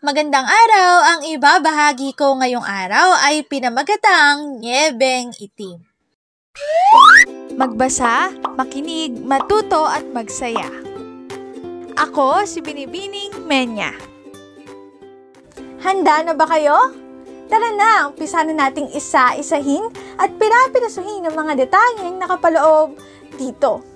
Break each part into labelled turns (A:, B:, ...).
A: Magandang araw! Ang ibabahagi ko ngayong araw ay pinamagatang Niyebeng Itim.
B: Magbasa, makinig, matuto at magsaya. Ako si Binibining Menya.
C: Handa na ba kayo? Tara na, umpisa na nating isa-isahin at pinapirasuhin ang mga detalyeng nakapaloob dito.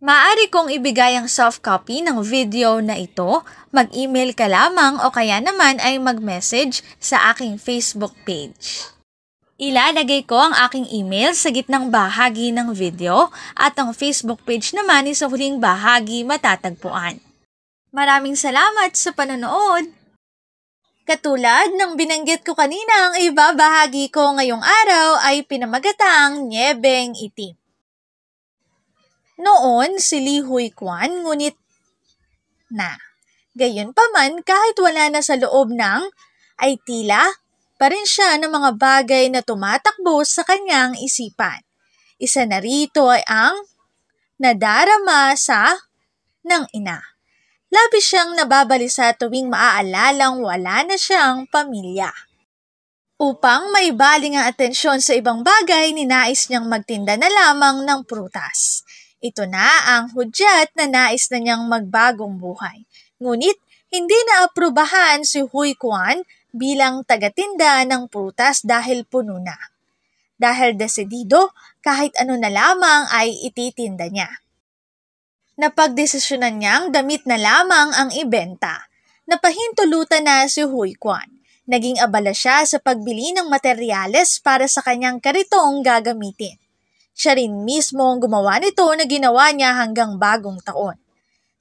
A: Maaari kong ibigay ang soft copy ng video na ito, mag-email ka lamang o kaya naman ay mag-message sa aking Facebook page. Ilalagay ko ang aking email sa gitnang bahagi ng video at ang Facebook page naman ay sa huling bahagi matatagpuan. Maraming salamat sa panonood! Katulad ng binanggit ko kanina, ang ibabahagi ko ngayong araw ay pinamagatang Niyebeng Itim. Noon si Li Huiquan ngunit na. Gayunpaman kahit wala na sa loob ng ay tila pa rin siya ng mga bagay na tumatakbo sa kanyang isipan. Isa na rito ay ang nadarama ng ina. Labis siyang nababalisa tuwing maaalalang wala na siyang pamilya. Upang maibaling ang atensyon sa ibang bagay, ninais niyang magtinda na lamang ng prutas. Ito na ang hudyat na nais na niyang magbagong buhay. Ngunit hindi naaprubahan si Huiquan bilang tagatinda ng prutas dahil puno na. Dahil desidido, kahit ano na lamang ay ititinda niya. Napagdesisyonan niyang damit na lamang ang ibenta. Napahintulutan na si Huiquan. Naging abala siya sa pagbili ng materyales para sa kanyang karitong gagamitin. Siya rin mismo ang gumawa nito na ginawa niya hanggang bagong taon.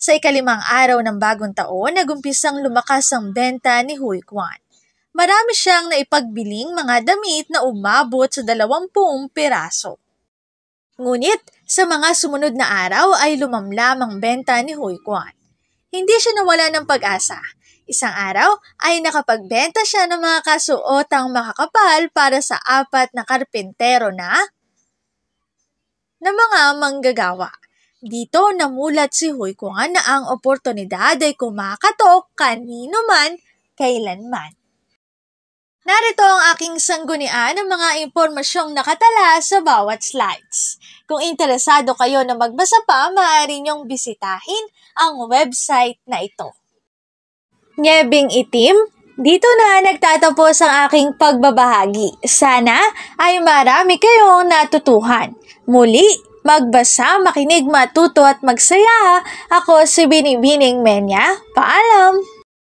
A: Sa ikalimang araw ng bagong taon, nagumpisang lumakas ang benta ni Huiquan. Marami siyang naipagbiling mga damit na umabot sa 20 piraso. Ngunit sa mga sumunod na araw ay lumamlam ang benta ni Huiquan. Hindi siya nawala ng pag-asa. Isang araw ay nakapagbenta siya ng mga kasuotang makakapal para sa 4 na karpentero na mga manggagawa. Dito namulat si Huiquan na ang oportunidad ay kumakatok kanino man, kailanman. Narito ang aking sanggunian ng mga impormasyong nakatala sa bawat slides. Kung interesado kayo na magbasa pa, maaari niyong bisitahin ang website na ito. Niyebeng Itim, dito na nagtatapos ang aking pagbabahagi. Sana ay marami kayong natutuhan. Muli, magbasa, makinig, matuto at magsaya. Ako si Binibining Menya. Paalam!